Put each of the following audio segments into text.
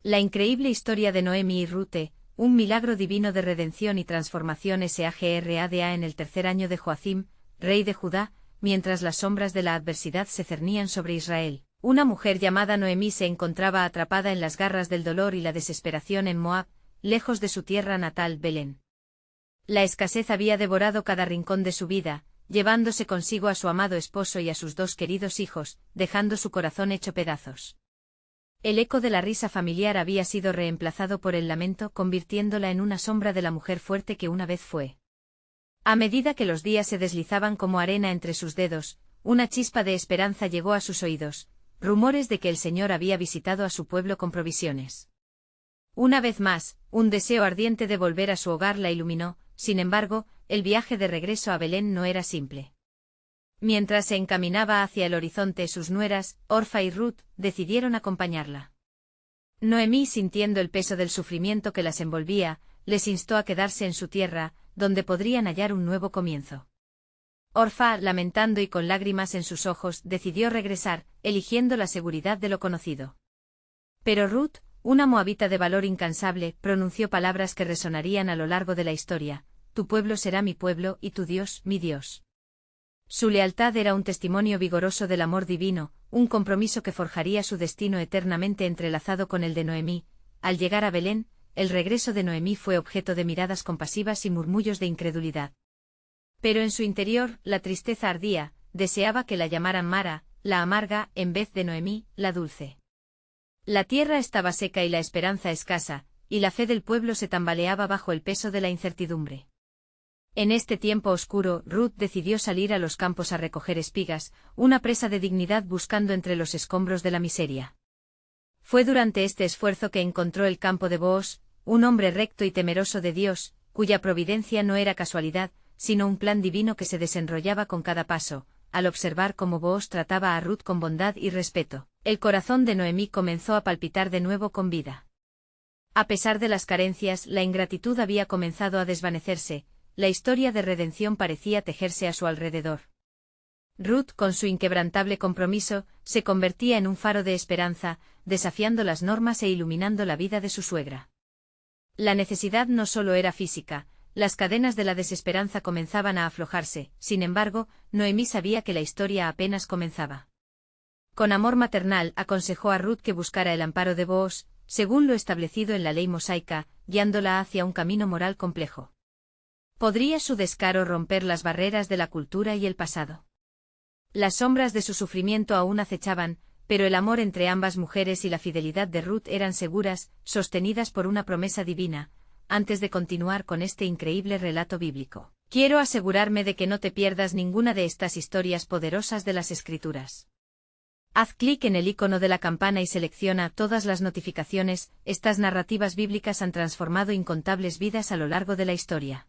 La increíble historia de Noemi y Rute, un milagro divino de redención y transformación Sagrada en el tercer año de Joacim, rey de Judá, mientras las sombras de la adversidad se cernían sobre Israel. Una mujer llamada Noemí se encontraba atrapada en las garras del dolor y la desesperación en Moab, lejos de su tierra natal, Belén. La escasez había devorado cada rincón de su vida, llevándose consigo a su amado esposo y a sus dos queridos hijos, dejando su corazón hecho pedazos. El eco de la risa familiar había sido reemplazado por el lamento, convirtiéndola en una sombra de la mujer fuerte que una vez fue. A medida que los días se deslizaban como arena entre sus dedos, una chispa de esperanza llegó a sus oídos, rumores de que el Señor había visitado a su pueblo con provisiones. Una vez más, un deseo ardiente de volver a su hogar la iluminó. Sin embargo, el viaje de regreso a Belén no era simple. Mientras se encaminaba hacia el horizonte, sus nueras, Orfa y Ruth, decidieron acompañarla. Noemí, sintiendo el peso del sufrimiento que las envolvía, les instó a quedarse en su tierra, donde podrían hallar un nuevo comienzo. Orfa, lamentando y con lágrimas en sus ojos, decidió regresar, eligiendo la seguridad de lo conocido. Pero Ruth, una moabita de valor incansable, pronunció palabras que resonarían a lo largo de la historia: tu pueblo será mi pueblo y tu Dios, mi Dios. Su lealtad era un testimonio vigoroso del amor divino, un compromiso que forjaría su destino eternamente entrelazado con el de Noemí. Al llegar a Belén, el regreso de Noemí fue objeto de miradas compasivas y murmullos de incredulidad. Pero en su interior, la tristeza ardía, deseaba que la llamaran Mara, la amarga, en vez de Noemí, la dulce. La tierra estaba seca y la esperanza escasa, y la fe del pueblo se tambaleaba bajo el peso de la incertidumbre. En este tiempo oscuro, Ruth decidió salir a los campos a recoger espigas, una presa de dignidad buscando entre los escombros de la miseria. Fue durante este esfuerzo que encontró el campo de Booz, un hombre recto y temeroso de Dios, cuya providencia no era casualidad, sino un plan divino que se desenrollaba con cada paso. Al observar cómo Booz trataba a Ruth con bondad y respeto, el corazón de Noemí comenzó a palpitar de nuevo con vida. A pesar de las carencias, la ingratitud había comenzado a desvanecerse. La historia de redención parecía tejerse a su alrededor. Ruth, con su inquebrantable compromiso, se convertía en un faro de esperanza, desafiando las normas e iluminando la vida de su suegra. La necesidad no solo era física, las cadenas de la desesperanza comenzaban a aflojarse. Sin embargo, Noemí sabía que la historia apenas comenzaba. Con amor maternal aconsejó a Ruth que buscara el amparo de Booz, según lo establecido en la ley mosaica, guiándola hacia un camino moral complejo. ¿Podría su descaro romper las barreras de la cultura y el pasado? Las sombras de su sufrimiento aún acechaban, pero el amor entre ambas mujeres y la fidelidad de Ruth eran seguras, sostenidas por una promesa divina. Antes de continuar con este increíble relato bíblico, quiero asegurarme de que no te pierdas ninguna de estas historias poderosas de las Escrituras. Haz clic en el icono de la campana y selecciona todas las notificaciones. Estas narrativas bíblicas han transformado incontables vidas a lo largo de la historia.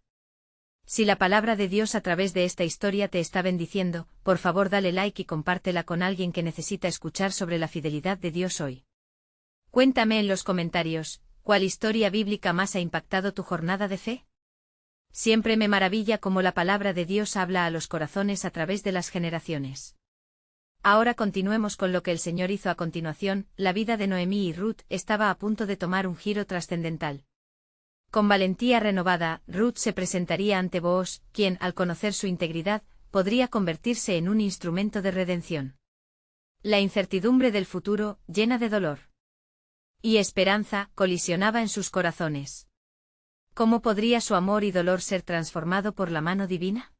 Si la palabra de Dios a través de esta historia te está bendiciendo, por favor dale like y compártela con alguien que necesita escuchar sobre la fidelidad de Dios hoy. Cuéntame en los comentarios, ¿cuál historia bíblica más ha impactado tu jornada de fe? Siempre me maravilla cómo la palabra de Dios habla a los corazones a través de las generaciones. Ahora continuemos con lo que el Señor hizo a continuación. La vida de Noemí y Ruth estaba a punto de tomar un giro trascendental. Con valentía renovada, Ruth se presentaría ante Booz, quien, al conocer su integridad, podría convertirse en un instrumento de redención. La incertidumbre del futuro, llena de dolor y esperanza, colisionaba en sus corazones. ¿Cómo podría su amor y dolor ser transformado por la mano divina?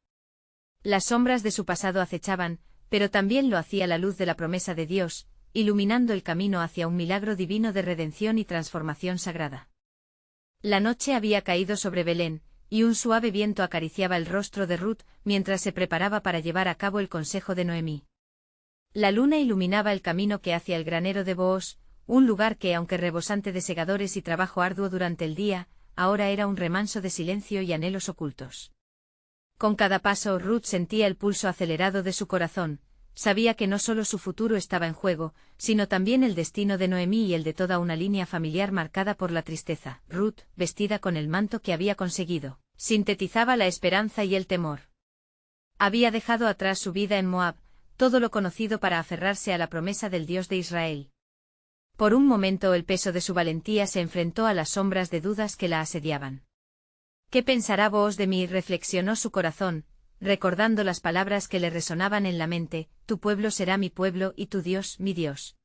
Las sombras de su pasado acechaban, pero también lo hacía la luz de la promesa de Dios, iluminando el camino hacia un milagro divino de redención y transformación sagrada. La noche había caído sobre Belén, y un suave viento acariciaba el rostro de Ruth mientras se preparaba para llevar a cabo el consejo de Noemí. La luna iluminaba el camino que hacia el granero de Booz, un lugar que, aunque rebosante de segadores y trabajo arduo durante el día, ahora era un remanso de silencio y anhelos ocultos. Con cada paso Ruth sentía el pulso acelerado de su corazón. Sabía que no solo su futuro estaba en juego, sino también el destino de Noemí y el de toda una línea familiar marcada por la tristeza. Ruth, vestida con el manto que había conseguido, sintetizaba la esperanza y el temor. Había dejado atrás su vida en Moab, todo lo conocido para aferrarse a la promesa del Dios de Israel. Por un momento el peso de su valentía se enfrentó a las sombras de dudas que la asediaban. ¿Qué pensará Booz de mí?, reflexionó su corazón, recordando las palabras que le resonaban en la mente: tu pueblo será mi pueblo y tu Dios mi Dios.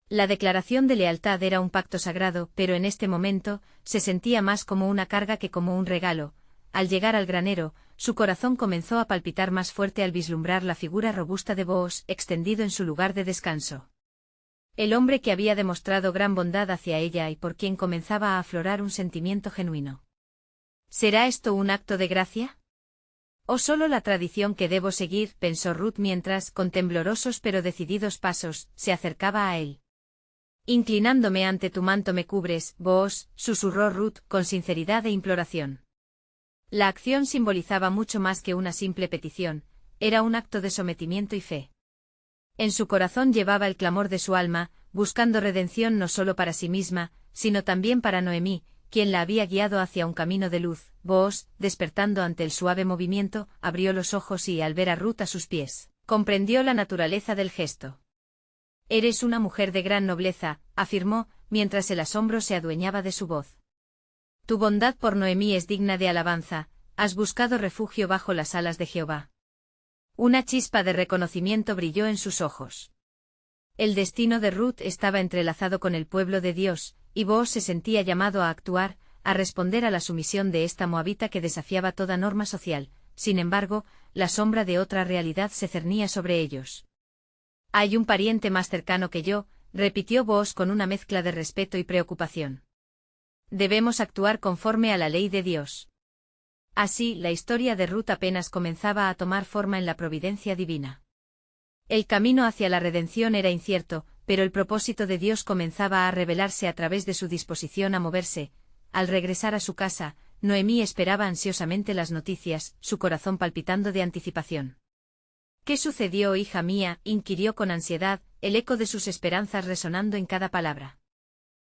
La declaración de lealtad era un pacto sagrado, pero en este momento se sentía más como una carga que como un regalo. Al llegar al granero, su corazón comenzó a palpitar más fuerte al vislumbrar la figura robusta de Booz extendido en su lugar de descanso. El hombre que había demostrado gran bondad hacia ella y por quien comenzaba a aflorar un sentimiento genuino. ¿Será esto un acto de gracia? ¿O solo la tradición que debo seguir?, pensó Ruth mientras, con temblorosos pero decididos pasos, se acercaba a él. Inclinándome ante tu manto me cubres, Booz, susurró Ruth, con sinceridad e imploración. La acción simbolizaba mucho más que una simple petición, era un acto de sometimiento y fe. En su corazón llevaba el clamor de su alma, buscando redención no solo para sí misma, sino también para Noemí, quien la había guiado hacia un camino de luz. Booz, despertando ante el suave movimiento, abrió los ojos y, al ver a Ruth a sus pies, comprendió la naturaleza del gesto. Eres una mujer de gran nobleza, afirmó, mientras el asombro se adueñaba de su voz. Tu bondad por Noemí es digna de alabanza, has buscado refugio bajo las alas de Jehová. Una chispa de reconocimiento brilló en sus ojos. El destino de Ruth estaba entrelazado con el pueblo de Dios, y Booz se sentía llamado a actuar, a responder a la sumisión de esta moabita que desafiaba toda norma social. Sin embargo, la sombra de otra realidad se cernía sobre ellos. Hay un pariente más cercano que yo, repitió Booz con una mezcla de respeto y preocupación. Debemos actuar conforme a la ley de Dios. Así, la historia de Ruth apenas comenzaba a tomar forma en la providencia divina. El camino hacia la redención era incierto, pero el propósito de Dios comenzaba a revelarse a través de su disposición a moverse. Al regresar a su casa, Noemí esperaba ansiosamente las noticias, su corazón palpitando de anticipación. ¿Qué sucedió, hija mía?, inquirió con ansiedad, el eco de sus esperanzas resonando en cada palabra.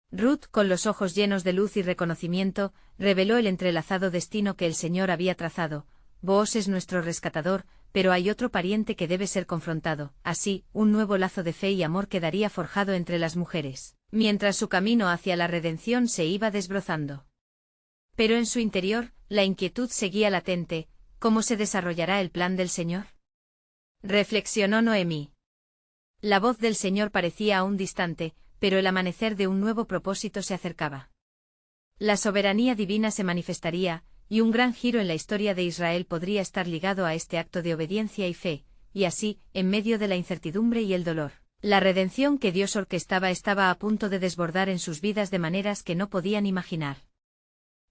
Ruth, con los ojos llenos de luz y reconocimiento, reveló el entrelazado destino que el Señor había trazado. Booz es nuestro rescatador, pero hay otro pariente que debe ser confrontado. Así, un nuevo lazo de fe y amor quedaría forjado entre las mujeres, mientras su camino hacia la redención se iba desbrozando. Pero en su interior, la inquietud seguía latente. ¿Cómo se desarrollará el plan del Señor?, reflexionó Noemí. La voz del Señor parecía aún distante, pero el amanecer de un nuevo propósito se acercaba. La soberanía divina se manifestaría, y un gran giro en la historia de Israel podría estar ligado a este acto de obediencia y fe, y así, en medio de la incertidumbre y el dolor, la redención que Dios orquestaba estaba a punto de desbordar en sus vidas de maneras que no podían imaginar.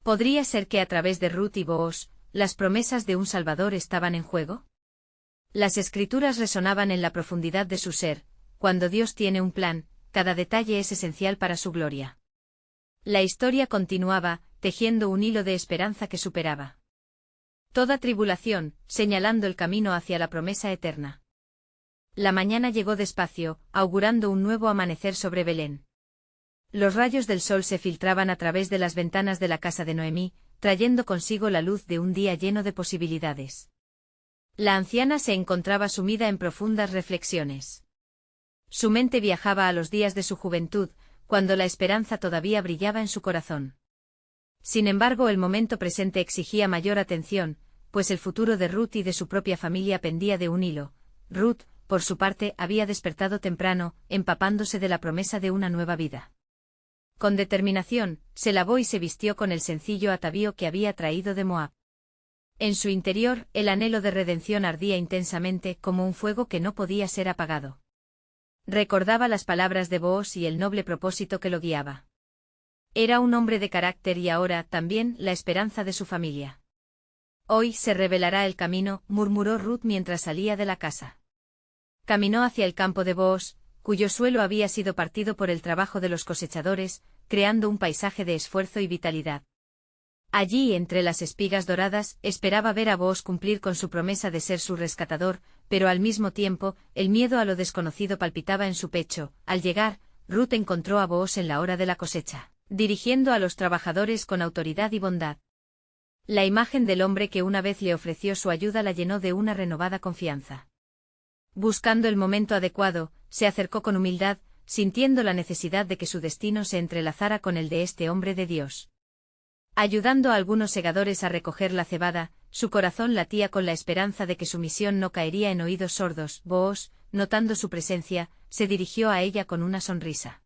¿Podría ser que a través de Ruth y Booz, las promesas de un Salvador estaban en juego? Las Escrituras resonaban en la profundidad de su ser. Cuando Dios tiene un plan, cada detalle es esencial para su gloria. La historia continuaba, tejiendo un hilo de esperanza que superaba toda tribulación, señalando el camino hacia la promesa eterna. La mañana llegó despacio, augurando un nuevo amanecer sobre Belén. Los rayos del sol se filtraban a través de las ventanas de la casa de Noemí, trayendo consigo la luz de un día lleno de posibilidades. La anciana se encontraba sumida en profundas reflexiones. Su mente viajaba a los días de su juventud, cuando la esperanza todavía brillaba en su corazón. Sin embargo, el momento presente exigía mayor atención, pues el futuro de Ruth y de su propia familia pendía de un hilo. Ruth, por su parte, había despertado temprano, empapándose de la promesa de una nueva vida. Con determinación, se lavó y se vistió con el sencillo atavío que había traído de Moab. En su interior, el anhelo de redención ardía intensamente, como un fuego que no podía ser apagado. Recordaba las palabras de Booz y el noble propósito que lo guiaba. Era un hombre de carácter y ahora, también, la esperanza de su familia. Hoy se revelará el camino, murmuró Ruth mientras salía de la casa. Caminó hacia el campo de Booz, cuyo suelo había sido partido por el trabajo de los cosechadores, creando un paisaje de esfuerzo y vitalidad. Allí, entre las espigas doradas, esperaba ver a Booz cumplir con su promesa de ser su rescatador, pero al mismo tiempo, el miedo a lo desconocido palpitaba en su pecho. Al llegar, Ruth encontró a Booz en la hora de la cosecha, dirigiendo a los trabajadores con autoridad y bondad. La imagen del hombre que una vez le ofreció su ayuda la llenó de una renovada confianza. Buscando el momento adecuado, se acercó con humildad, sintiendo la necesidad de que su destino se entrelazara con el de este hombre de Dios. Ayudando a algunos segadores a recoger la cebada, su corazón latía con la esperanza de que su misión no caería en oídos sordos. Booz, notando su presencia, se dirigió a ella con una sonrisa.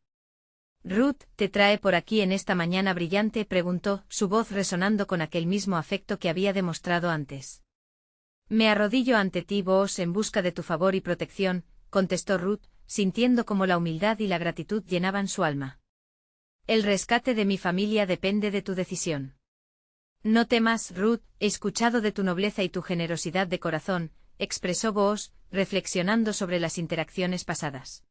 «Ruth, ¿te trae por aquí en esta mañana brillante?», preguntó, su voz resonando con aquel mismo afecto que había demostrado antes. «Me arrodillo ante ti, Booz, en busca de tu favor y protección», contestó Ruth, sintiendo cómo la humildad y la gratitud llenaban su alma. «El rescate de mi familia depende de tu decisión. No temas, Ruth, he escuchado de tu nobleza y tu generosidad de corazón», expresó Booz, reflexionando sobre las interacciones pasadas.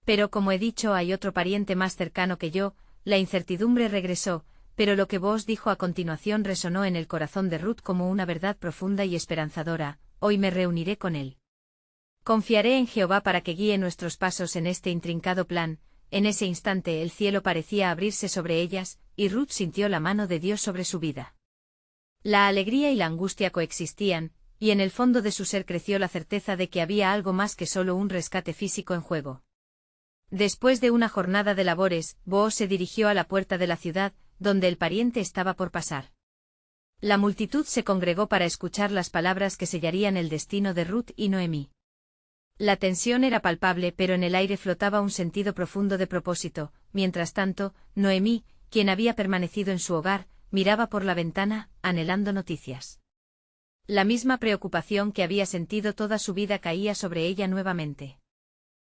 «Pero como he dicho, hay otro pariente más cercano que yo». La incertidumbre regresó, pero lo que Booz dijo a continuación resonó en el corazón de Ruth como una verdad profunda y esperanzadora: «Hoy me reuniré con él. Confiaré en Jehová para que guíe nuestros pasos en este intrincado plan». En ese instante el cielo parecía abrirse sobre ellas, y Ruth sintió la mano de Dios sobre su vida. La alegría y la angustia coexistían, y en el fondo de su ser creció la certeza de que había algo más que solo un rescate físico en juego. Después de una jornada de labores, Booz se dirigió a la puerta de la ciudad, donde el pariente estaba por pasar. La multitud se congregó para escuchar las palabras que sellarían el destino de Ruth y Noemí. La tensión era palpable, pero en el aire flotaba un sentido profundo de propósito. Mientras tanto, Noemí, quien había permanecido en su hogar, miraba por la ventana, anhelando noticias. La misma preocupación que había sentido toda su vida caía sobre ella nuevamente.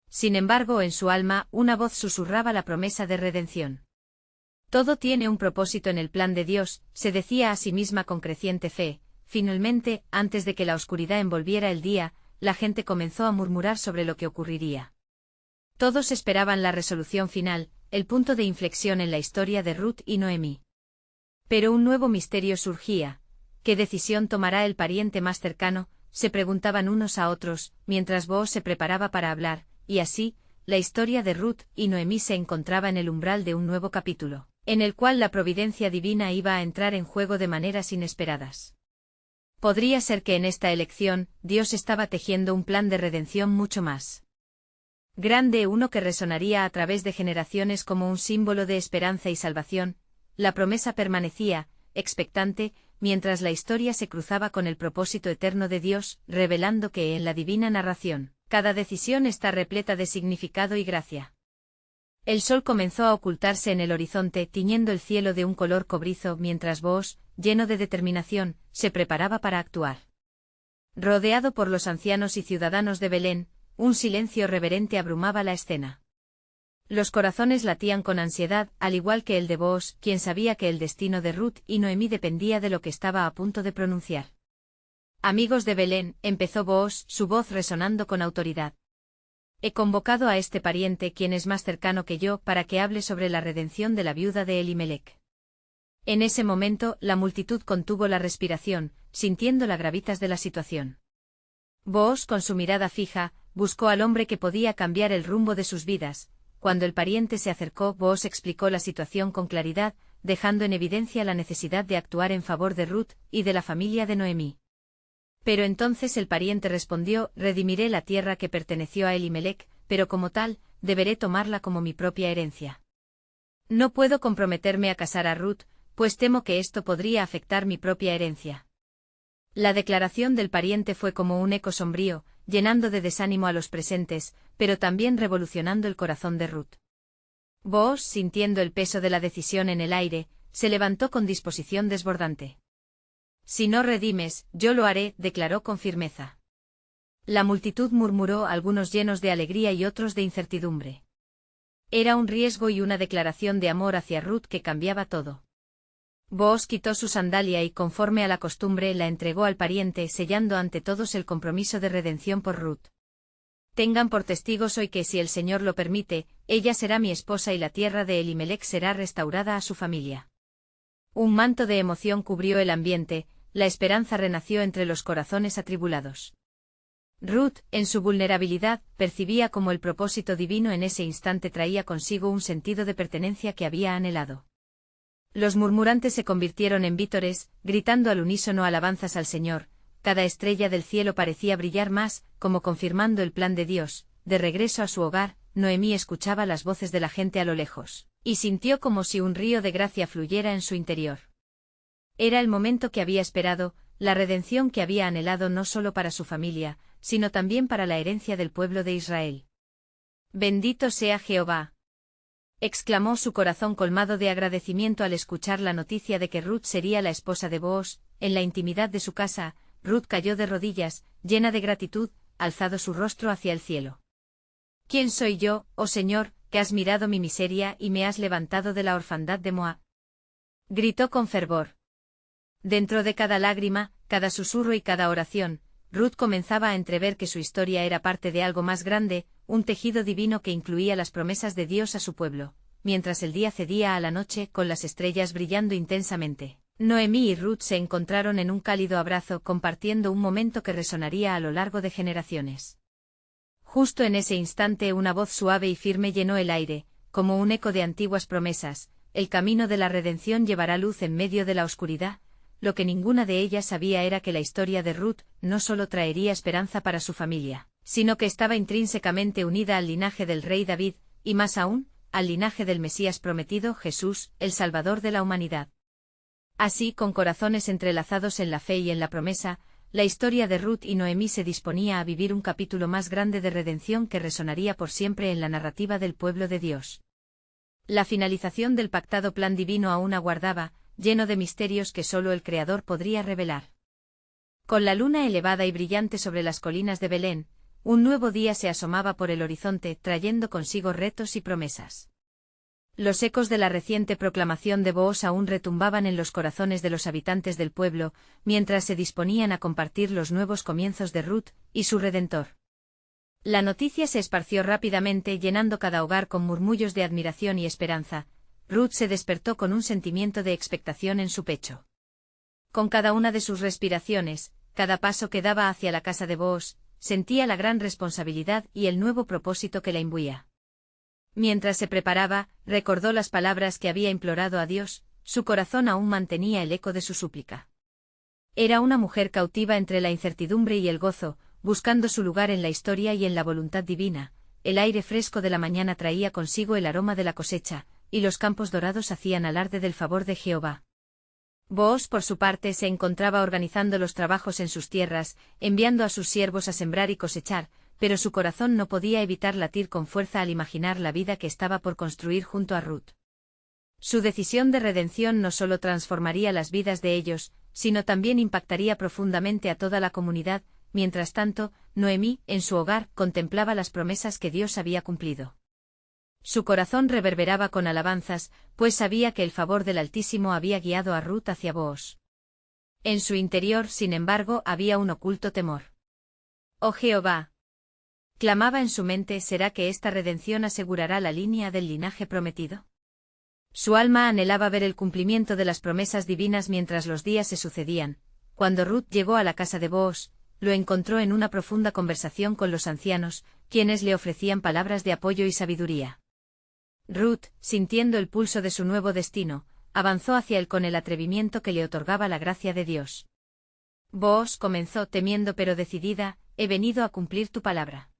Sin embargo, en su alma, una voz susurraba la promesa de redención. «Todo tiene un propósito en el plan de Dios», se decía a sí misma con creciente fe. Finalmente, antes de que la oscuridad envolviera el día, la gente comenzó a murmurar sobre lo que ocurriría. Todos esperaban la resolución final, el punto de inflexión en la historia de Ruth y Noemí. Pero un nuevo misterio surgía. ¿Qué decisión tomará el pariente más cercano?, se preguntaban unos a otros, mientras Booz se preparaba para hablar, y así, la historia de Ruth y Noemí se encontraba en el umbral de un nuevo capítulo, en el cual la providencia divina iba a entrar en juego de maneras inesperadas. Podría ser que en esta elección, Dios estaba tejiendo un plan de redención mucho más grande, uno que resonaría a través de generaciones como un símbolo de esperanza y salvación. La promesa permanecía, expectante, mientras la historia se cruzaba con el propósito eterno de Dios, revelando que en la divina narración, cada decisión está repleta de significado y gracia. El sol comenzó a ocultarse en el horizonte, tiñendo el cielo de un color cobrizo, mientras Booz, lleno de determinación, se preparaba para actuar. Rodeado por los ancianos y ciudadanos de Belén, un silencio reverente abrumaba la escena. Los corazones latían con ansiedad, al igual que el de Booz, quien sabía que el destino de Ruth y Noemí dependía de lo que estaba a punto de pronunciar. «Amigos de Belén», empezó Booz, su voz resonando con autoridad. «He convocado a este pariente, quien es más cercano que yo, para que hable sobre la redención de la viuda de Elimelec». En ese momento, la multitud contuvo la respiración, sintiendo la gravitas de la situación. Booz, con su mirada fija, buscó al hombre que podía cambiar el rumbo de sus vidas. Cuando el pariente se acercó, Booz explicó la situación con claridad, dejando en evidencia la necesidad de actuar en favor de Ruth y de la familia de Noemí. Pero entonces el pariente respondió: «Redimiré la tierra que perteneció a Elimelec, pero como tal, deberé tomarla como mi propia herencia. No puedo comprometerme a casar a Ruth, pues temo que esto podría afectar mi propia herencia». La declaración del pariente fue como un eco sombrío, llenando de desánimo a los presentes, pero también revolucionando el corazón de Ruth. Booz, sintiendo el peso de la decisión en el aire, se levantó con disposición desbordante. «Si no redimes, yo lo haré», declaró con firmeza. La multitud murmuró, algunos llenos de alegría y otros de incertidumbre. Era un riesgo y una declaración de amor hacia Ruth que cambiaba todo. Booz quitó su sandalia y, conforme a la costumbre, la entregó al pariente, sellando ante todos el compromiso de redención por Ruth. «Tengan por testigos hoy que, si el Señor lo permite, ella será mi esposa y la tierra de Elimelec será restaurada a su familia». Un manto de emoción cubrió el ambiente, la esperanza renació entre los corazones atribulados. Ruth, en su vulnerabilidad, percibía cómo el propósito divino en ese instante traía consigo un sentido de pertenencia que había anhelado. Los murmurantes se convirtieron en vítores, gritando al unísono alabanzas al Señor. Cada estrella del cielo parecía brillar más, como confirmando el plan de Dios. De regreso a su hogar, Noemí escuchaba las voces de la gente a lo lejos, y sintió como si un río de gracia fluyera en su interior. Era el momento que había esperado, la redención que había anhelado no solo para su familia, sino también para la herencia del pueblo de Israel. «Bendito sea Jehová», exclamó su corazón colmado de agradecimiento al escuchar la noticia de que Ruth sería la esposa de Booz. En la intimidad de su casa, Ruth cayó de rodillas, llena de gratitud, alzado su rostro hacia el cielo. «¿Quién soy yo, oh Señor, que has mirado mi miseria y me has levantado de la orfandad de Moab?», gritó con fervor. Dentro de cada lágrima, cada susurro y cada oración, Ruth comenzaba a entrever que su historia era parte de algo más grande, un tejido divino que incluía las promesas de Dios a su pueblo, mientras el día cedía a la noche con las estrellas brillando intensamente. Noemí y Ruth se encontraron en un cálido abrazo compartiendo un momento que resonaría a lo largo de generaciones. Justo en ese instante una voz suave y firme llenó el aire, como un eco de antiguas promesas: «El camino de la redención llevará luz en medio de la oscuridad». Lo que ninguna de ellas sabía era que la historia de Ruth no solo traería esperanza para su familia, sino que estaba intrínsecamente unida al linaje del rey David, y más aún, al linaje del Mesías prometido, Jesús, el Salvador de la humanidad. Así, con corazones entrelazados en la fe y en la promesa, la historia de Ruth y Noemí se disponía a vivir un capítulo más grande de redención que resonaría por siempre en la narrativa del pueblo de Dios. La finalización del pactado plan divino aún aguardaba, lleno de misterios que solo el Creador podría revelar. Con la luna elevada y brillante sobre las colinas de Belén, un nuevo día se asomaba por el horizonte trayendo consigo retos y promesas. Los ecos de la reciente proclamación de Booz aún retumbaban en los corazones de los habitantes del pueblo, mientras se disponían a compartir los nuevos comienzos de Ruth y su Redentor. La noticia se esparció rápidamente llenando cada hogar con murmullos de admiración y esperanza. Ruth se despertó con un sentimiento de expectación en su pecho. Con cada una de sus respiraciones, cada paso que daba hacia la casa de Booz, sentía la gran responsabilidad y el nuevo propósito que la imbuía. Mientras se preparaba, recordó las palabras que había implorado a Dios, su corazón aún mantenía el eco de su súplica. Era una mujer cautiva entre la incertidumbre y el gozo, buscando su lugar en la historia y en la voluntad divina. El aire fresco de la mañana traía consigo el aroma de la cosecha, y los campos dorados hacían alarde del favor de Jehová. Booz, por su parte, se encontraba organizando los trabajos en sus tierras, enviando a sus siervos a sembrar y cosechar, pero su corazón no podía evitar latir con fuerza al imaginar la vida que estaba por construir junto a Ruth. Su decisión de redención no solo transformaría las vidas de ellos, sino también impactaría profundamente a toda la comunidad. Mientras tanto, Noemí, en su hogar, contemplaba las promesas que Dios había cumplido. Su corazón reverberaba con alabanzas, pues sabía que el favor del Altísimo había guiado a Ruth hacia Booz. En su interior, sin embargo, había un oculto temor. «Oh Jehová», clamaba en su mente, ¿será que esta redención asegurará la línea del linaje prometido? Su alma anhelaba ver el cumplimiento de las promesas divinas mientras los días se sucedían. Cuando Ruth llegó a la casa de Booz, lo encontró en una profunda conversación con los ancianos, quienes le ofrecían palabras de apoyo y sabiduría. Ruth, sintiendo el pulso de su nuevo destino, avanzó hacia él con el atrevimiento que le otorgaba la gracia de Dios. Booz comenzó temiendo pero decidida: «He venido a cumplir tu palabra».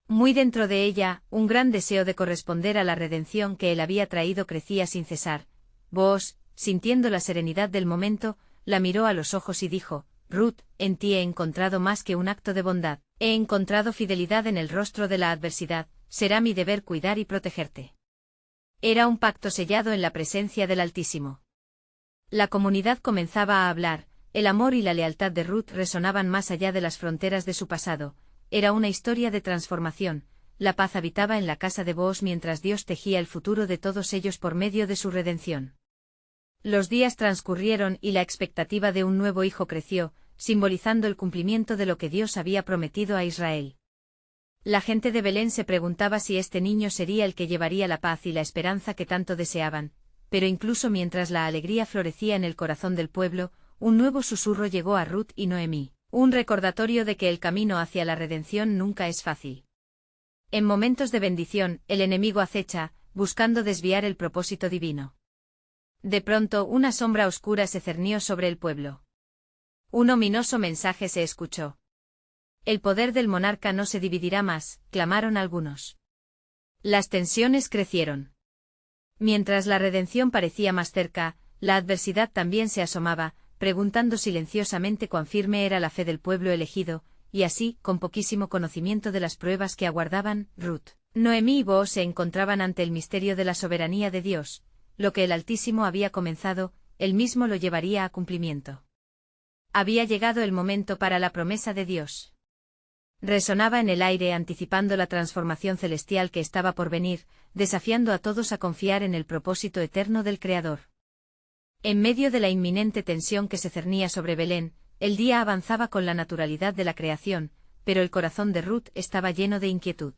Muy dentro de ella, un gran deseo de corresponder a la redención que él había traído crecía sin cesar. Booz, sintiendo la serenidad del momento, la miró a los ojos y dijo: «Ruth, en ti he encontrado más que un acto de bondad, he encontrado fidelidad en el rostro de la adversidad, será mi deber cuidar y protegerte». Era un pacto sellado en la presencia del Altísimo. La comunidad comenzaba a hablar, el amor y la lealtad de Ruth resonaban más allá de las fronteras de su pasado, era una historia de transformación. La paz habitaba en la casa de Booz mientras Dios tejía el futuro de todos ellos por medio de su redención. Los días transcurrieron y la expectativa de un nuevo hijo creció, simbolizando el cumplimiento de lo que Dios había prometido a Israel. La gente de Belén se preguntaba si este niño sería el que llevaría la paz y la esperanza que tanto deseaban, pero incluso mientras la alegría florecía en el corazón del pueblo, un nuevo susurro llegó a Ruth y Noemí, un recordatorio de que el camino hacia la redención nunca es fácil. En momentos de bendición, el enemigo acecha, buscando desviar el propósito divino. De pronto, una sombra oscura se cernió sobre el pueblo. Un ominoso mensaje se escuchó. «El poder del monarca no se dividirá más», clamaron algunos. Las tensiones crecieron. Mientras la redención parecía más cerca, la adversidad también se asomaba, preguntando silenciosamente cuán firme era la fe del pueblo elegido, y así, con poquísimo conocimiento de las pruebas que aguardaban, Ruth, Noemí y Booz se encontraban ante el misterio de la soberanía de Dios. Lo que el Altísimo había comenzado, él mismo lo llevaría a cumplimiento. Había llegado el momento para la promesa de Dios. Resonaba en el aire anticipando la transformación celestial que estaba por venir, desafiando a todos a confiar en el propósito eterno del Creador. En medio de la inminente tensión que se cernía sobre Belén, el día avanzaba con la naturalidad de la creación, pero el corazón de Ruth estaba lleno de inquietud.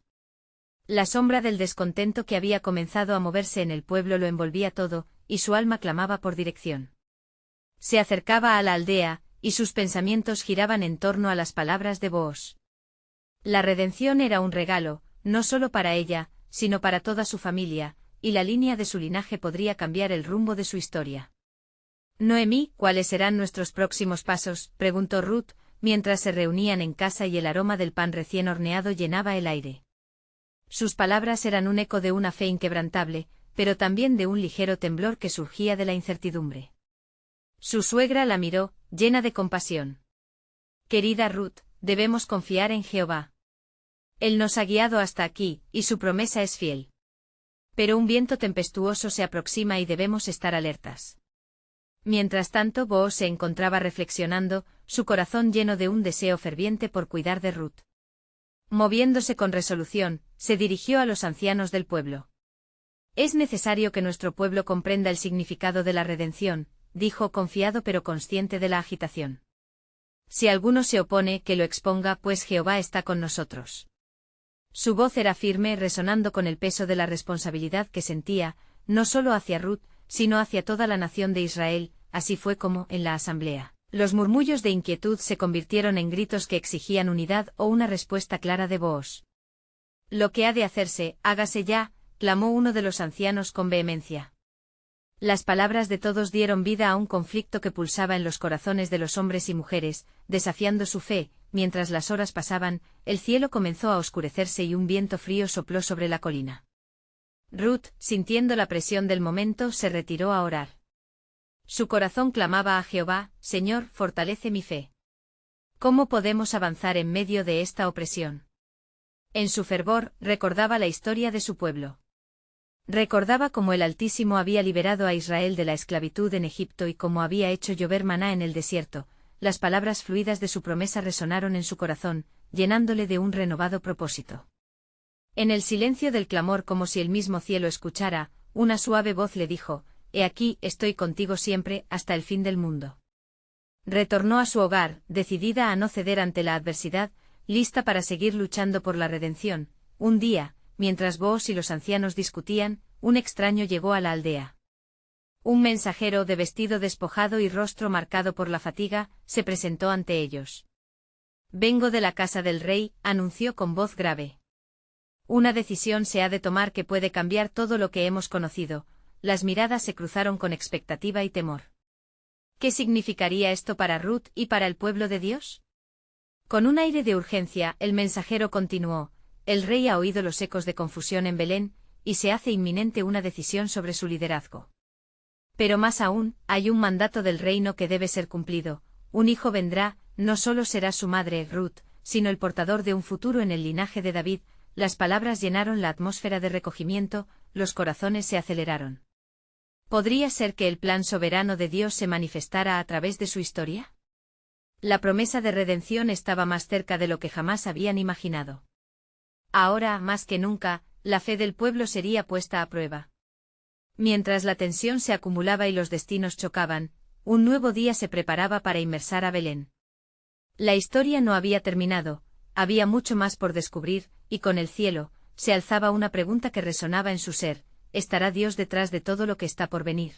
La sombra del descontento que había comenzado a moverse en el pueblo lo envolvía todo, y su alma clamaba por dirección. Se acercaba a la aldea, y sus pensamientos giraban en torno a las palabras de Booz. La redención era un regalo, no solo para ella, sino para toda su familia, y la línea de su linaje podría cambiar el rumbo de su historia. Noemí, ¿cuáles serán nuestros próximos pasos?, preguntó Ruth, mientras se reunían en casa y el aroma del pan recién horneado llenaba el aire. Sus palabras eran un eco de una fe inquebrantable, pero también de un ligero temblor que surgía de la incertidumbre. Su suegra la miró, llena de compasión. Querida Ruth, debemos confiar en Jehová. Él nos ha guiado hasta aquí, y su promesa es fiel. Pero un viento tempestuoso se aproxima y debemos estar alertas. Mientras tanto, Booz se encontraba reflexionando, su corazón lleno de un deseo ferviente por cuidar de Ruth. Moviéndose con resolución, se dirigió a los ancianos del pueblo. Es necesario que nuestro pueblo comprenda el significado de la redención, dijo confiado pero consciente de la agitación. Si alguno se opone, que lo exponga, pues Jehová está con nosotros. Su voz era firme, resonando con el peso de la responsabilidad que sentía, no solo hacia Ruth, sino hacia toda la nación de Israel. Así fue como, en la asamblea, los murmullos de inquietud se convirtieron en gritos que exigían unidad o una respuesta clara de Booz. Lo que ha de hacerse, hágase ya, clamó uno de los ancianos con vehemencia. Las palabras de todos dieron vida a un conflicto que pulsaba en los corazones de los hombres y mujeres, desafiando su fe. Mientras las horas pasaban, el cielo comenzó a oscurecerse y un viento frío sopló sobre la colina. Ruth, sintiendo la presión del momento, se retiró a orar. Su corazón clamaba a Jehová: Señor, fortalece mi fe. ¿Cómo podemos avanzar en medio de esta opresión? En su fervor, recordaba la historia de su pueblo. Recordaba cómo el Altísimo había liberado a Israel de la esclavitud en Egipto y cómo había hecho llover maná en el desierto. Las palabras fluidas de su promesa resonaron en su corazón, llenándole de un renovado propósito. En el silencio del clamor, como si el mismo cielo escuchara, una suave voz le dijo: He aquí, estoy contigo siempre, hasta el fin del mundo. Retornó a su hogar, decidida a no ceder ante la adversidad, lista para seguir luchando por la redención. Un día, mientras Booz y los ancianos discutían, un extraño llegó a la aldea. Un mensajero de vestido despojado y rostro marcado por la fatiga, se presentó ante ellos. Vengo de la casa del rey, anunció con voz grave. Una decisión se ha de tomar que puede cambiar todo lo que hemos conocido. Las miradas se cruzaron con expectativa y temor. ¿Qué significaría esto para Ruth y para el pueblo de Dios? Con un aire de urgencia, el mensajero continuó: El rey ha oído los ecos de confusión en Belén, y se hace inminente una decisión sobre su liderazgo. Pero más aún, hay un mandato del reino que debe ser cumplido. Un hijo vendrá, no solo será su madre, Ruth, sino el portador de un futuro en el linaje de David. Las palabras llenaron la atmósfera de recogimiento, los corazones se aceleraron. ¿Podría ser que el plan soberano de Dios se manifestara a través de su historia? La promesa de redención estaba más cerca de lo que jamás habían imaginado. Ahora, más que nunca, la fe del pueblo sería puesta a prueba. Mientras la tensión se acumulaba y los destinos chocaban, un nuevo día se preparaba para inmersar a Belén. La historia no había terminado, había mucho más por descubrir, y con el cielo, se alzaba una pregunta que resonaba en su ser: ¿estará Dios detrás de todo lo que está por venir?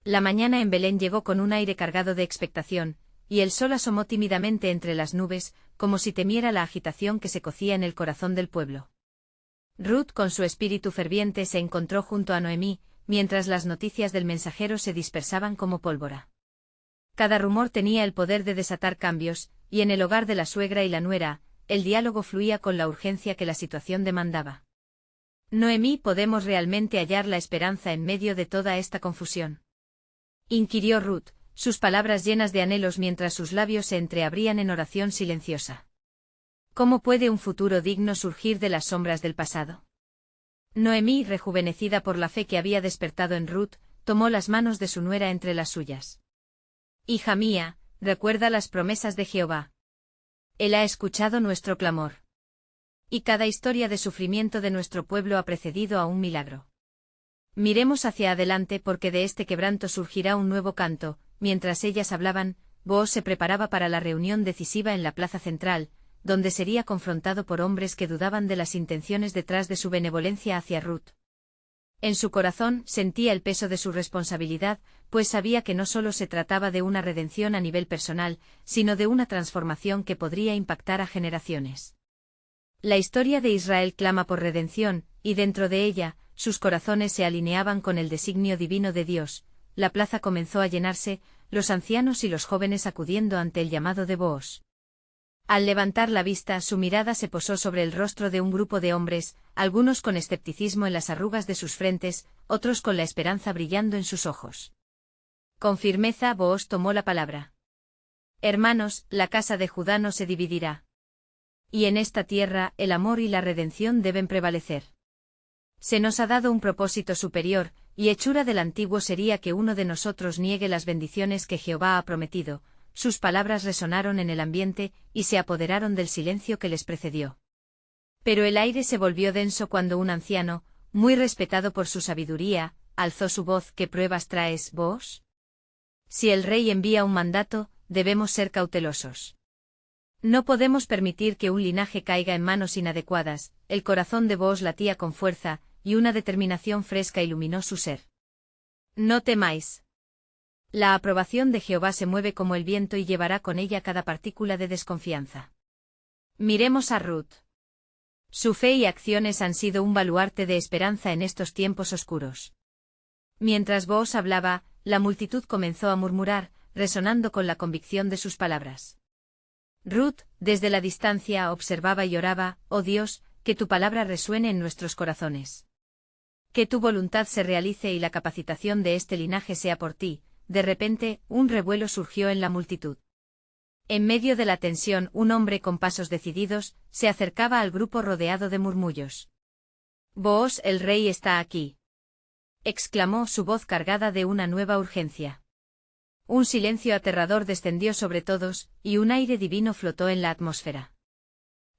La mañana en Belén llegó con un aire cargado de expectación, y el sol asomó tímidamente entre las nubes, como si temiera la agitación que se cocía en el corazón del pueblo. Ruth, con su espíritu ferviente, se encontró junto a Noemí, mientras las noticias del mensajero se dispersaban como pólvora. Cada rumor tenía el poder de desatar cambios, y en el hogar de la suegra y la nuera, el diálogo fluía con la urgencia que la situación demandaba. Noemí, ¿podemos realmente hallar la esperanza en medio de toda esta confusión?, inquirió Ruth, sus palabras llenas de anhelos mientras sus labios se entreabrían en oración silenciosa. ¿Cómo puede un futuro digno surgir de las sombras del pasado? Noemí, rejuvenecida por la fe que había despertado en Ruth, tomó las manos de su nuera entre las suyas. Hija mía, recuerda las promesas de Jehová. Él ha escuchado nuestro clamor. Y cada historia de sufrimiento de nuestro pueblo ha precedido a un milagro. Miremos hacia adelante porque de este quebranto surgirá un nuevo canto. Mientras ellas hablaban, Booz se preparaba para la reunión decisiva en la plaza central, donde sería confrontado por hombres que dudaban de las intenciones detrás de su benevolencia hacia Ruth. En su corazón sentía el peso de su responsabilidad, pues sabía que no solo se trataba de una redención a nivel personal, sino de una transformación que podría impactar a generaciones. La historia de Israel clama por redención, y dentro de ella, sus corazones se alineaban con el designio divino de Dios. La plaza comenzó a llenarse, los ancianos y los jóvenes acudiendo ante el llamado de Booz. Al levantar la vista, su mirada se posó sobre el rostro de un grupo de hombres, algunos con escepticismo en las arrugas de sus frentes, otros con la esperanza brillando en sus ojos. Con firmeza, Booz tomó la palabra. Hermanos, la casa de Judá no se dividirá. Y en esta tierra, el amor y la redención deben prevalecer. Se nos ha dado un propósito superior, y hechura del antiguo sería que uno de nosotros niegue las bendiciones que Jehová ha prometido. Sus palabras resonaron en el ambiente, y se apoderaron del silencio que les precedió. Pero el aire se volvió denso cuando un anciano, muy respetado por su sabiduría, alzó su voz. ¿Qué pruebas traes, Booz? Si el rey envía un mandato, debemos ser cautelosos. No podemos permitir que un linaje caiga en manos inadecuadas. El corazón de Booz latía con fuerza, y una determinación fresca iluminó su ser. No temáis. La aprobación de Jehová se mueve como el viento y llevará con ella cada partícula de desconfianza. Miremos a Ruth. Su fe y acciones han sido un baluarte de esperanza en estos tiempos oscuros. Mientras Booz hablaba, la multitud comenzó a murmurar, resonando con la convicción de sus palabras. Ruth, desde la distancia, observaba y oraba: oh Dios, que tu palabra resuene en nuestros corazones. Que tu voluntad se realice y la capacitación de este linaje sea por ti. De repente, un revuelo surgió en la multitud. En medio de la tensión, un hombre con pasos decididos se acercaba al grupo rodeado de murmullos. Booz, el rey está aquí, exclamó, su voz cargada de una nueva urgencia. Un silencio aterrador descendió sobre todos, y un aire divino flotó en la atmósfera.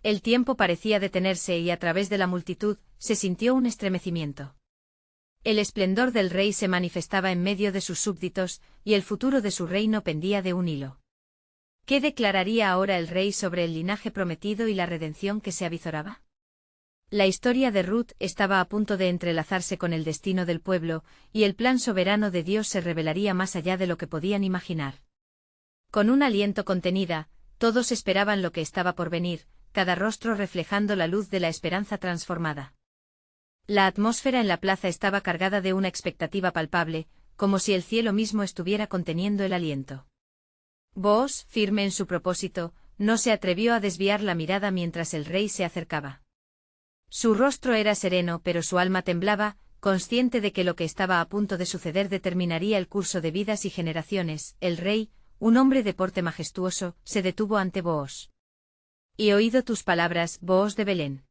El tiempo parecía detenerse y a través de la multitud se sintió un estremecimiento. El esplendor del rey se manifestaba en medio de sus súbditos, y el futuro de su reino pendía de un hilo. ¿Qué declararía ahora el rey sobre el linaje prometido y la redención que se avizoraba? La historia de Ruth estaba a punto de entrelazarse con el destino del pueblo, y el plan soberano de Dios se revelaría más allá de lo que podían imaginar. Con un aliento contenida, todos esperaban lo que estaba por venir, cada rostro reflejando la luz de la esperanza transformada. La atmósfera en la plaza estaba cargada de una expectativa palpable, como si el cielo mismo estuviera conteniendo el aliento. Booz, firme en su propósito, no se atrevió a desviar la mirada mientras el rey se acercaba. Su rostro era sereno, pero su alma temblaba, consciente de que lo que estaba a punto de suceder determinaría el curso de vidas y generaciones. El rey, un hombre de porte majestuoso, se detuvo ante Booz. «He oído tus palabras, Booz de Belén.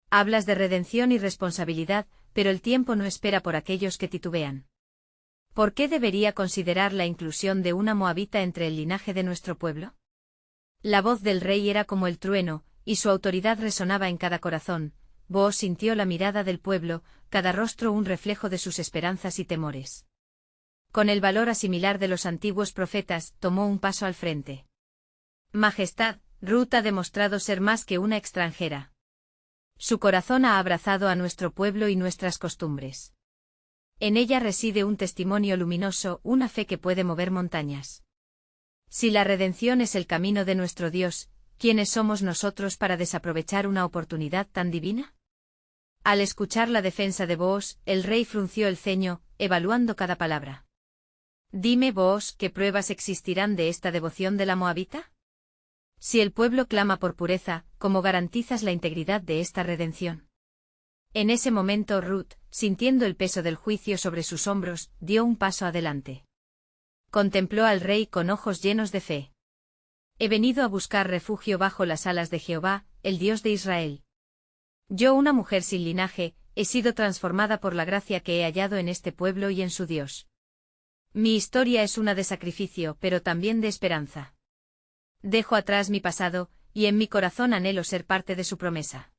Hablas de redención y responsabilidad, pero el tiempo no espera por aquellos que titubean. ¿Por qué debería considerar la inclusión de una moabita entre el linaje de nuestro pueblo?» La voz del rey era como el trueno, y su autoridad resonaba en cada corazón. Booz sintió la mirada del pueblo, cada rostro un reflejo de sus esperanzas y temores. Con el valor asimilar de los antiguos profetas, tomó un paso al frente. «Majestad, Ruth ha demostrado ser más que una extranjera. Su corazón ha abrazado a nuestro pueblo y nuestras costumbres. En ella reside un testimonio luminoso, una fe que puede mover montañas. Si la redención es el camino de nuestro Dios, ¿quiénes somos nosotros para desaprovechar una oportunidad tan divina?» Al escuchar la defensa de Booz, el rey frunció el ceño, evaluando cada palabra. «Dime, Booz, ¿qué pruebas existirán de esta devoción de la moabita? Si el pueblo clama por pureza, ¿cómo garantizas la integridad de esta redención?» En ese momento Ruth, sintiendo el peso del juicio sobre sus hombros, dio un paso adelante. Contempló al rey con ojos llenos de fe. He venido a buscar refugio bajo las alas de Jehová, el Dios de Israel. Yo, una mujer sin linaje, he sido transformada por la gracia que he hallado en este pueblo y en su Dios. Mi historia es una de sacrificio, pero también de esperanza. Dejo atrás mi pasado, y en mi corazón anhelo ser parte de su promesa.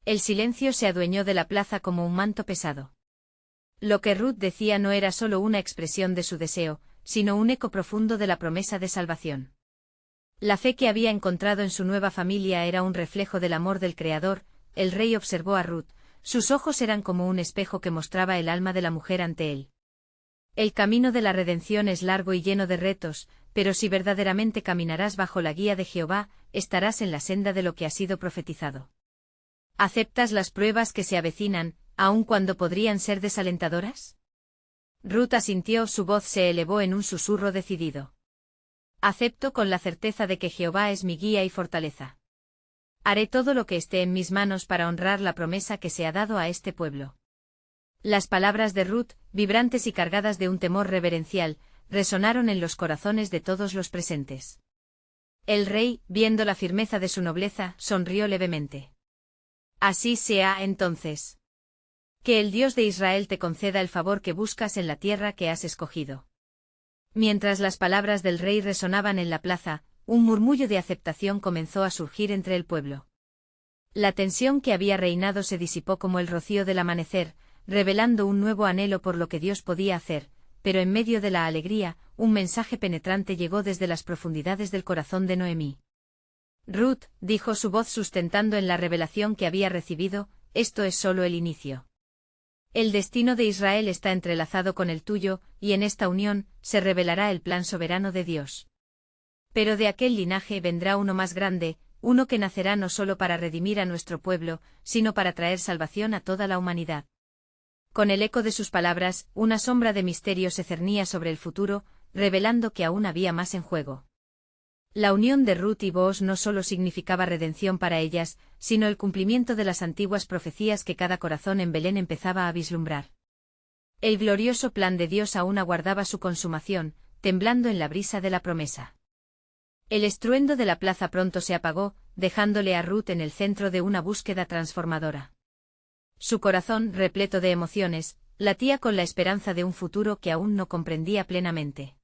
El silencio se adueñó de la plaza como un manto pesado. Lo que Ruth decía no era solo una expresión de su deseo, sino un eco profundo de la promesa de salvación. La fe que había encontrado en su nueva familia era un reflejo del amor del Creador. El rey observó a Ruth, sus ojos eran como un espejo que mostraba el alma de la mujer ante él. El camino de la redención es largo y lleno de retos, pero si verdaderamente caminarás bajo la guía de Jehová, estarás en la senda de lo que ha sido profetizado. ¿Aceptas las pruebas que se avecinan, aun cuando podrían ser desalentadoras? Ruth asintió, su voz se elevó en un susurro decidido. Acepto con la certeza de que Jehová es mi guía y fortaleza. Haré todo lo que esté en mis manos para honrar la promesa que se ha dado a este pueblo. Las palabras de Ruth, vibrantes y cargadas de un temor reverencial, resonaron en los corazones de todos los presentes. El rey, viendo la firmeza de su nobleza, sonrió levemente. Así sea entonces. Que el Dios de Israel te conceda el favor que buscas en la tierra que has escogido. Mientras las palabras del rey resonaban en la plaza, un murmullo de aceptación comenzó a surgir entre el pueblo. La tensión que había reinado se disipó como el rocío del amanecer, revelando un nuevo anhelo por lo que Dios podía hacer, pero en medio de la alegría, un mensaje penetrante llegó desde las profundidades del corazón de Noemí. Ruth, dijo su voz sustentando en la revelación que había recibido, esto es solo el inicio. El destino de Israel está entrelazado con el tuyo, y en esta unión, se revelará el plan soberano de Dios. Pero de aquel linaje vendrá uno más grande, uno que nacerá no solo para redimir a nuestro pueblo, sino para traer salvación a toda la humanidad. Con el eco de sus palabras, una sombra de misterio se cernía sobre el futuro, revelando que aún había más en juego. La unión de Ruth y Booz no solo significaba redención para ellas, sino el cumplimiento de las antiguas profecías que cada corazón en Belén empezaba a vislumbrar. El glorioso plan de Dios aún aguardaba su consumación, temblando en la brisa de la promesa. El estruendo de la plaza pronto se apagó, dejándole a Ruth en el centro de una búsqueda transformadora. Su corazón, repleto de emociones, latía con la esperanza de un futuro que aún no comprendía plenamente.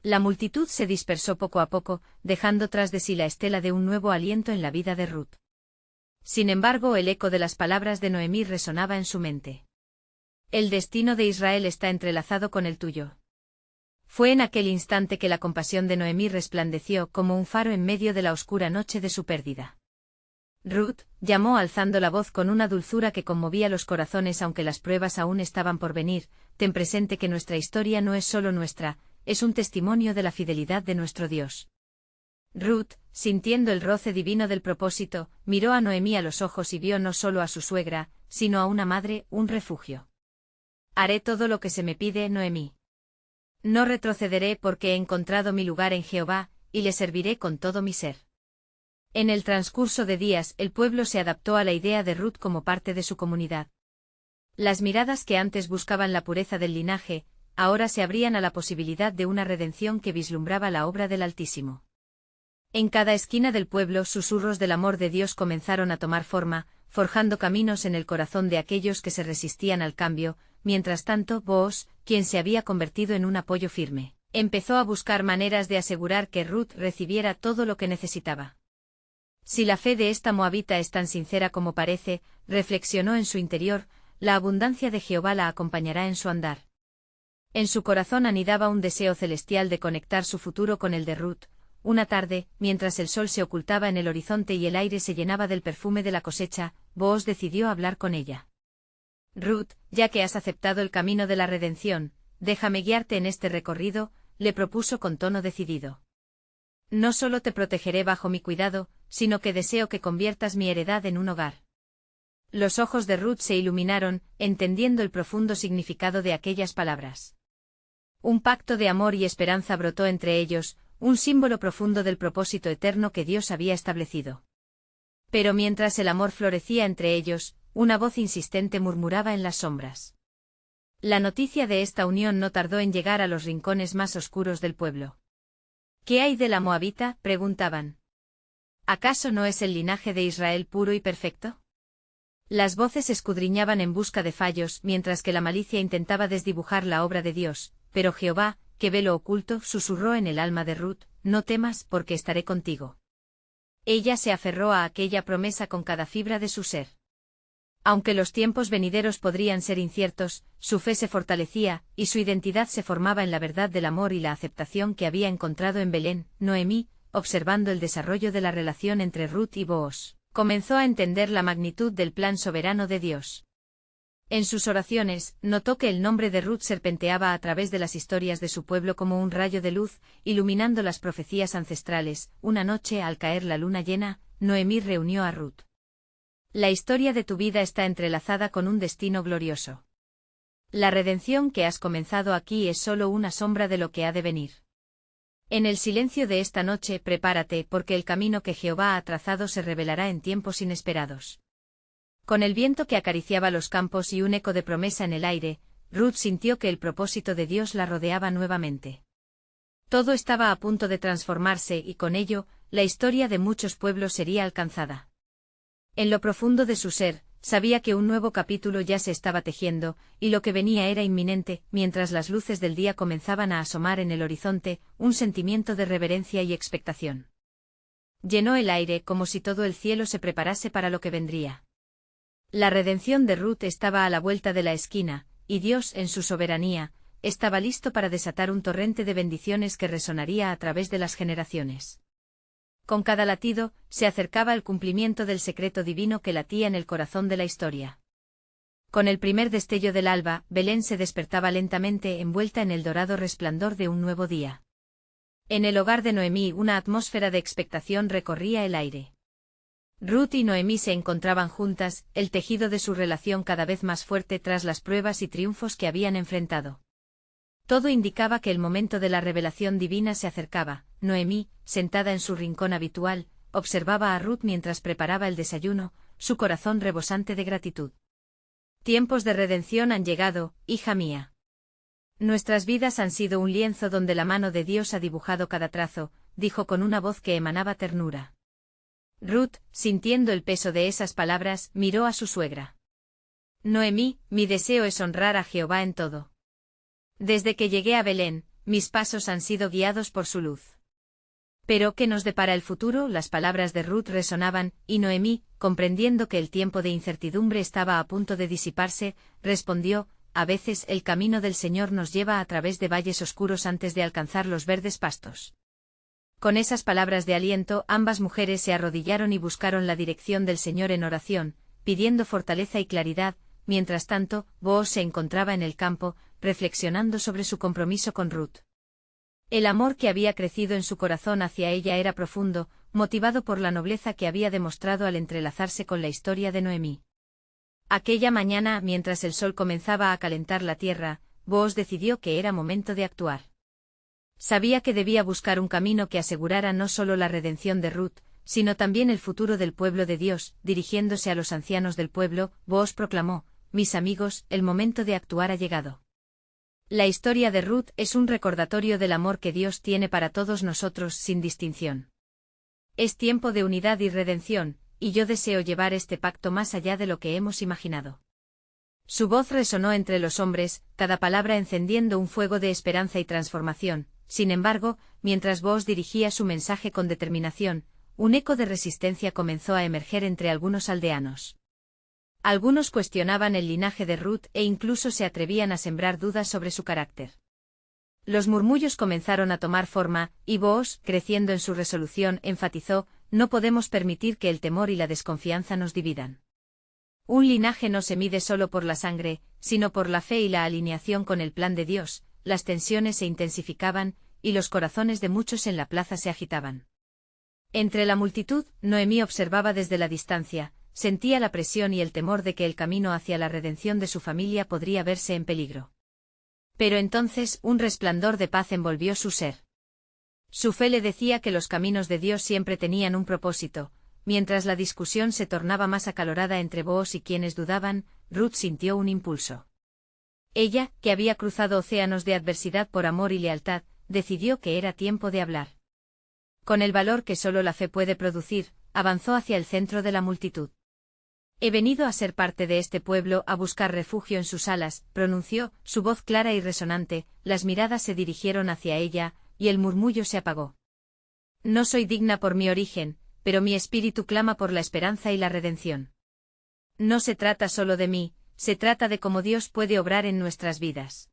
La multitud se dispersó poco a poco, dejando tras de sí la estela de un nuevo aliento en la vida de Ruth. Sin embargo, el eco de las palabras de Noemí resonaba en su mente. El destino de Israel está entrelazado con el tuyo. Fue en aquel instante que la compasión de Noemí resplandeció como un faro en medio de la oscura noche de su pérdida. Ruth, llamó alzando la voz con una dulzura que conmovía los corazones aunque las pruebas aún estaban por venir, ten presente que nuestra historia no es solo nuestra, es un testimonio de la fidelidad de nuestro Dios. Ruth, sintiendo el roce divino del propósito, miró a Noemí a los ojos y vio no solo a su suegra, sino a una madre, un refugio. Haré todo lo que se me pide, Noemí. No retrocederé porque he encontrado mi lugar en Jehová, y le serviré con todo mi ser. En el transcurso de días, el pueblo se adaptó a la idea de Ruth como parte de su comunidad. Las miradas que antes buscaban la pureza del linaje, ahora se abrían a la posibilidad de una redención que vislumbraba la obra del Altísimo. En cada esquina del pueblo susurros del amor de Dios comenzaron a tomar forma, forjando caminos en el corazón de aquellos que se resistían al cambio. Mientras tanto, Booz, quien se había convertido en un apoyo firme, empezó a buscar maneras de asegurar que Ruth recibiera todo lo que necesitaba. Si la fe de esta moabita es tan sincera como parece, reflexionó en su interior, la abundancia de Jehová la acompañará en su andar. En su corazón anidaba un deseo celestial de conectar su futuro con el de Ruth. Una tarde, mientras el sol se ocultaba en el horizonte y el aire se llenaba del perfume de la cosecha, Booz decidió hablar con ella. Ruth, ya que has aceptado el camino de la redención, déjame guiarte en este recorrido, le propuso con tono decidido. No solo te protegeré bajo mi cuidado, sino que deseo que conviertas mi heredad en un hogar. Los ojos de Ruth se iluminaron, entendiendo el profundo significado de aquellas palabras. Un pacto de amor y esperanza brotó entre ellos, un símbolo profundo del propósito eterno que Dios había establecido. Pero mientras el amor florecía entre ellos, una voz insistente murmuraba en las sombras. La noticia de esta unión no tardó en llegar a los rincones más oscuros del pueblo. ¿Qué hay de la moabita?, preguntaban. ¿Acaso no es el linaje de Israel puro y perfecto? Las voces escudriñaban en busca de fallos, mientras que la malicia intentaba desdibujar la obra de Dios, pero Jehová, que ve lo oculto, susurró en el alma de Ruth: no temas, porque estaré contigo. Ella se aferró a aquella promesa con cada fibra de su ser. Aunque los tiempos venideros podrían ser inciertos, su fe se fortalecía, y su identidad se formaba en la verdad del amor y la aceptación que había encontrado en Belén. Noemí, observando el desarrollo de la relación entre Ruth y Booz, comenzó a entender la magnitud del plan soberano de Dios. En sus oraciones, notó que el nombre de Ruth serpenteaba a través de las historias de su pueblo como un rayo de luz, iluminando las profecías ancestrales. Una noche, al caer la luna llena, Noemí reunió a Ruth. La historia de tu vida está entrelazada con un destino glorioso. La redención que has comenzado aquí es solo una sombra de lo que ha de venir. En el silencio de esta noche prepárate, porque el camino que Jehová ha trazado se revelará en tiempos inesperados. Con el viento que acariciaba los campos y un eco de promesa en el aire, Ruth sintió que el propósito de Dios la rodeaba nuevamente. Todo estaba a punto de transformarse y con ello, la historia de muchos pueblos sería alcanzada. En lo profundo de su ser, sabía que un nuevo capítulo ya se estaba tejiendo, y lo que venía era inminente. Mientras las luces del día comenzaban a asomar en el horizonte, un sentimiento de reverencia y expectación llenó el aire, como si todo el cielo se preparase para lo que vendría. La redención de Ruth estaba a la vuelta de la esquina, y Dios, en su soberanía, estaba listo para desatar un torrente de bendiciones que resonaría a través de las generaciones. Con cada latido, se acercaba el cumplimiento del secreto divino que latía en el corazón de la historia. Con el primer destello del alba, Belén se despertaba lentamente, envuelta en el dorado resplandor de un nuevo día. En el hogar de Noemí una atmósfera de expectación recorría el aire. Ruth y Noemí se encontraban juntas, el tejido de su relación cada vez más fuerte tras las pruebas y triunfos que habían enfrentado. Todo indicaba que el momento de la revelación divina se acercaba. Noemí, sentada en su rincón habitual, observaba a Ruth mientras preparaba el desayuno, su corazón rebosante de gratitud. Tiempos de redención han llegado, hija mía. Nuestras vidas han sido un lienzo donde la mano de Dios ha dibujado cada trazo, dijo con una voz que emanaba ternura. Ruth, sintiendo el peso de esas palabras, miró a su suegra. Noemí, mi deseo es honrar a Jehová en todo. Desde que llegué a Belén, mis pasos han sido guiados por su luz. Pero ¿qué nos depara el futuro? Las palabras de Ruth resonaban, y Noemí, comprendiendo que el tiempo de incertidumbre estaba a punto de disiparse, respondió: a veces el camino del Señor nos lleva a través de valles oscuros antes de alcanzar los verdes pastos. Con esas palabras de aliento, ambas mujeres se arrodillaron y buscaron la dirección del Señor en oración, pidiendo fortaleza y claridad. Mientras tanto, Booz se encontraba en el campo, reflexionando sobre su compromiso con Ruth. El amor que había crecido en su corazón hacia ella era profundo, motivado por la nobleza que había demostrado al entrelazarse con la historia de Noemí. Aquella mañana, mientras el sol comenzaba a calentar la tierra, Booz decidió que era momento de actuar. Sabía que debía buscar un camino que asegurara no solo la redención de Ruth, sino también el futuro del pueblo de Dios. Dirigiéndose a los ancianos del pueblo, Booz proclamó: mis amigos, el momento de actuar ha llegado. La historia de Ruth es un recordatorio del amor que Dios tiene para todos nosotros sin distinción. Es tiempo de unidad y redención, y yo deseo llevar este pacto más allá de lo que hemos imaginado. Su voz resonó entre los hombres, cada palabra encendiendo un fuego de esperanza y transformación. Sin embargo, mientras Booz dirigía su mensaje con determinación, un eco de resistencia comenzó a emerger entre algunos aldeanos. Algunos cuestionaban el linaje de Ruth e incluso se atrevían a sembrar dudas sobre su carácter. Los murmullos comenzaron a tomar forma, y Booz, creciendo en su resolución, enfatizó: no podemos permitir que el temor y la desconfianza nos dividan. Un linaje no se mide solo por la sangre, sino por la fe y la alineación con el plan de Dios. Las tensiones se intensificaban, y los corazones de muchos en la plaza se agitaban. Entre la multitud, Noemí observaba desde la distancia, sentía la presión y el temor de que el camino hacia la redención de su familia podría verse en peligro. Pero entonces un resplandor de paz envolvió su ser. Su fe le decía que los caminos de Dios siempre tenían un propósito, mientras la discusión se tornaba más acalorada entre Booz y quienes dudaban, Ruth sintió un impulso. Ella, que había cruzado océanos de adversidad por amor y lealtad, decidió que era tiempo de hablar. Con el valor que solo la fe puede producir, avanzó hacia el centro de la multitud. He venido a ser parte de este pueblo, a buscar refugio en sus alas, pronunció, su voz clara y resonante, las miradas se dirigieron hacia ella, y el murmullo se apagó. No soy digna por mi origen, pero mi espíritu clama por la esperanza y la redención. No se trata solo de mí, se trata de cómo Dios puede obrar en nuestras vidas.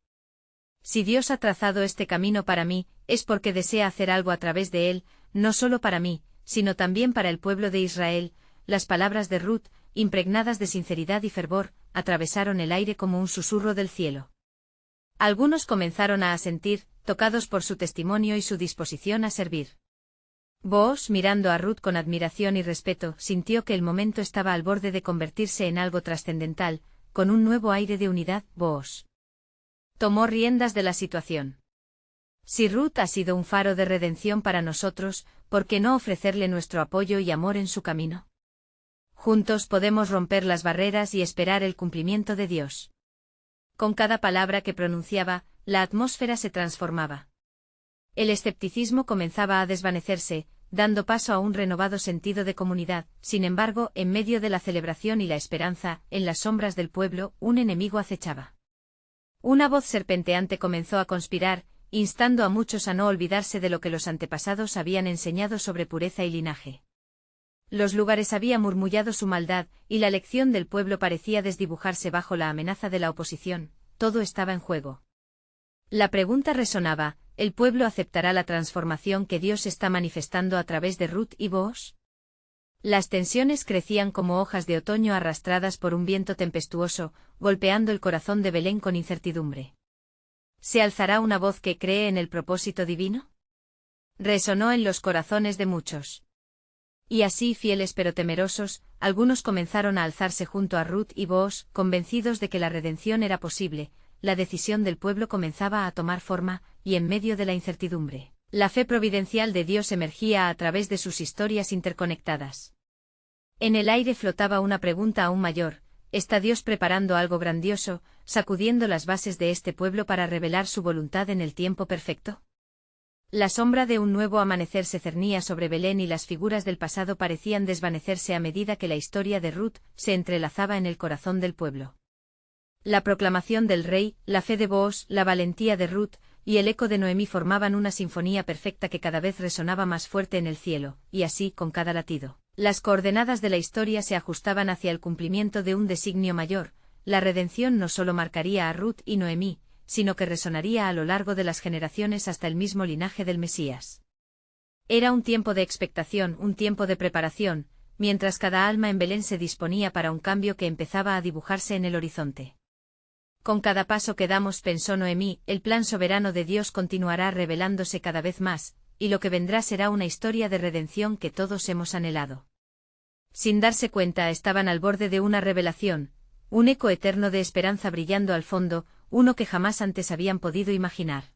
Si Dios ha trazado este camino para mí, es porque desea hacer algo a través de él, no solo para mí, sino también para el pueblo de Israel. Las palabras de Ruth, impregnadas de sinceridad y fervor, atravesaron el aire como un susurro del cielo. Algunos comenzaron a asentir, tocados por su testimonio y su disposición a servir. Booz, mirando a Ruth con admiración y respeto, sintió que el momento estaba al borde de convertirse en algo trascendental. Con un nuevo aire de unidad, Booz tomó riendas de la situación. Si Ruth ha sido un faro de redención para nosotros, ¿por qué no ofrecerle nuestro apoyo y amor en su camino? Juntos podemos romper las barreras y esperar el cumplimiento de Dios. Con cada palabra que pronunciaba, la atmósfera se transformaba. El escepticismo comenzaba a desvanecerse, dando paso a un renovado sentido de comunidad. Sin embargo, en medio de la celebración y la esperanza, en las sombras del pueblo, un enemigo acechaba. Una voz serpenteante comenzó a conspirar, instando a muchos a no olvidarse de lo que los antepasados habían enseñado sobre pureza y linaje. Los lugares habían murmullado su maldad, y la lección del pueblo parecía desdibujarse bajo la amenaza de la oposición. Todo estaba en juego. La pregunta resonaba: ¿el pueblo aceptará la transformación que Dios está manifestando a través de Ruth y Booz? Las tensiones crecían como hojas de otoño arrastradas por un viento tempestuoso, golpeando el corazón de Belén con incertidumbre. ¿Se alzará una voz que cree en el propósito divino? Resonó en los corazones de muchos. Y así, fieles pero temerosos, algunos comenzaron a alzarse junto a Ruth y Booz, convencidos de que la redención era posible. La decisión del pueblo comenzaba a tomar forma, y en medio de la incertidumbre, la fe providencial de Dios emergía a través de sus historias interconectadas. En el aire flotaba una pregunta aún mayor: ¿está Dios preparando algo grandioso, sacudiendo las bases de este pueblo para revelar su voluntad en el tiempo perfecto? La sombra de un nuevo amanecer se cernía sobre Belén y las figuras del pasado parecían desvanecerse a medida que la historia de Ruth se entrelazaba en el corazón del pueblo. La proclamación del rey, la fe de Booz, la valentía de Ruth y el eco de Noemí formaban una sinfonía perfecta que cada vez resonaba más fuerte en el cielo, y así, con cada latido, las coordenadas de la historia se ajustaban hacia el cumplimiento de un designio mayor. La redención no solo marcaría a Ruth y Noemí, sino que resonaría a lo largo de las generaciones hasta el mismo linaje del Mesías. Era un tiempo de expectación, un tiempo de preparación, mientras cada alma en Belén se disponía para un cambio que empezaba a dibujarse en el horizonte. Con cada paso que damos, pensó Noemí, el plan soberano de Dios continuará revelándose cada vez más, y lo que vendrá será una historia de redención que todos hemos anhelado. Sin darse cuenta, estaban al borde de una revelación, un eco eterno de esperanza brillando al fondo, uno que jamás antes habían podido imaginar.